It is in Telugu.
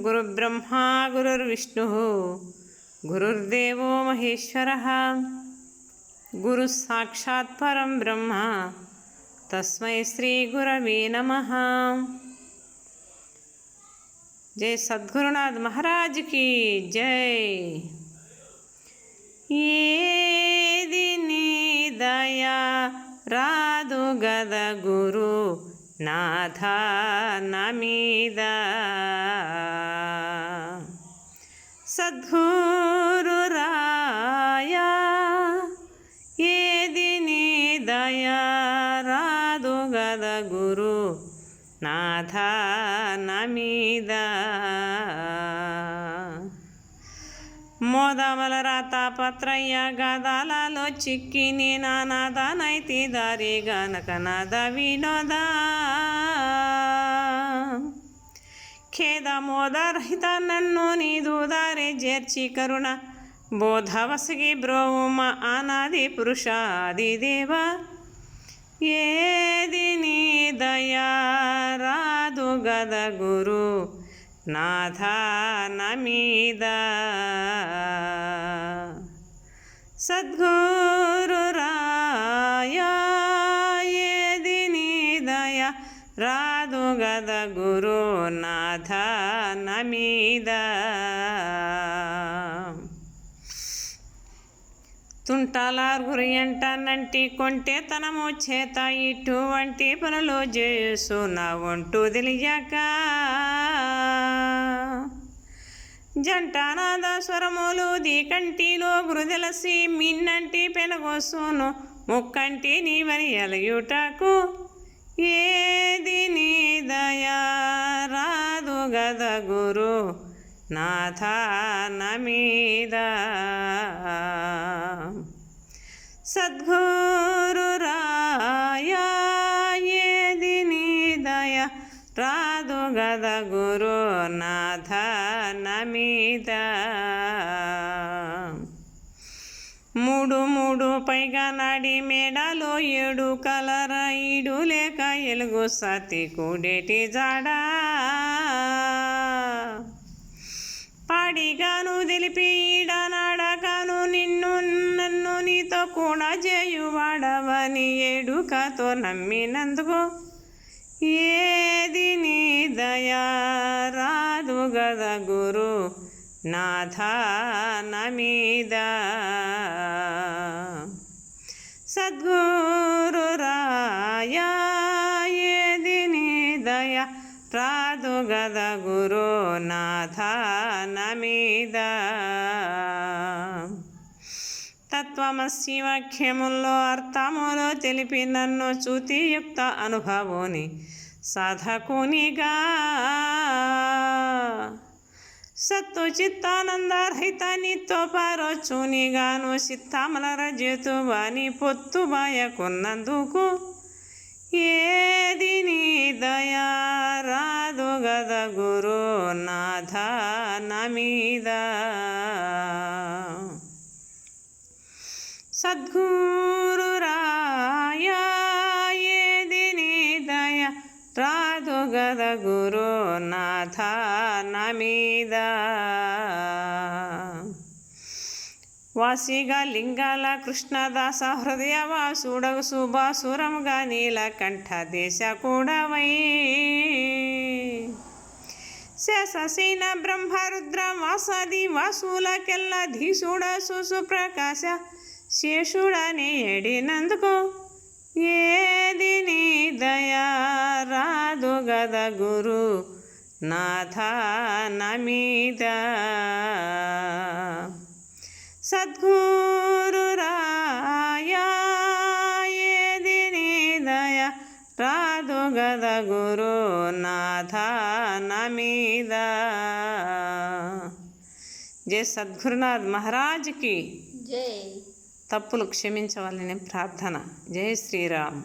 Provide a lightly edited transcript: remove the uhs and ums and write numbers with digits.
గురుబ్రహ్మా గురుర్విష్ణుః గురుర్దేవో మహేశ్వరః గురు సాక్షాత్ పరం బ్రహ్మ తస్మై శ్రీ గురవే నమః। జై సద్గురునాథ్ మహారాజ్ की జై। ఏది నీ దయా రాదు గద గురు నాథ నమీద సద్గురు రాయా ఏది నీ దయా రాదు గద గురు నాథ నమీద మోదమల రాతాపత్రయ్య గదాలలో చిక్కిని నానాదనైతి దారి గనక నాద వినోద ఖేద మోదరహిత నన్ను నీదు దారి చేర్చి కరుణ బోధవసగి బ్రోమ అనాది పురుషాది దేవ ఏది నీ దయా రాదు గద గురు నాథ నమీద సద్గురు రాయా ఏది నీ దయా రాదు గద గురు నాథ నమీద తుంటలారుగురు ఎంటనంటి కొంటేతనము చేత ఇటువంటి పనులు చేసు నా ఒంటు తెలియక జంటనాద స్వరములు దీకంటిలో గురుదెలసి మిన్నంటి పెనగొసును ముక్కంటి నీవని ఎలయుటకు ఏది నీ దయా రాదు గద గురు నాథ నమీద సద్గురు రాయా ఏది నీ దయా రాదు గద గురు నాథ నమీద మూడు మూడు పైగా నాడి మేడలో ఏడు కలర ఈడు లేక ఎలుగు సతి కూడేటి జాడా పాడిగాను తెలిపి ఈడనాడగాను నిన్ను నన్ను నీతో కూడా చేయువాడవని ఏడుకతో నమ్మినందుకు ఏది నీ దయా రాదు గద గురు నాథ నమీద సద్గురు రాయా ఏది నీ దయా రాదు గద గురు నాథ నమీద తత్వమసి వాక్యముల్లో అర్థములో తెలిపి నన్ను చ్యుతియుక్త అనుభవుని సాధకునిగా సత్తు చిత్తానందరహిత నీతో పారొచ్చునిగాను చిత్తమల రజతు వాని పొత్తు బాయకున్నందుకు ఏది నీ దయా రాదు గద గురు నాథ నమీద సద్గురు రాయా ఏది నీ దయా రాదు గద గురు నాథ నమీద వాసిగా లింగాల కృష్ణదాస హృదయ వాసుడగు శుభాసురముగా నీలకంఠ దేశ కూడవై శేషసేన బ్రహ్మరుద్ర వాసాది వాసులకెల్ల ధీసుడ సుసు ప్రకాశ శేషుడని ఎడినందుకు ఏది నీ దయా రాదు గద గురు నాథ నమీద సద్గురు రాయా ఏది నీ దయా రాదు గద గురు నాథ నమీద। జై సద్గురునాథ్ మహారాజ్ की జై। తప్పులు క్షమించవాలని ప్రార్థన। జై శ్రీరామ్।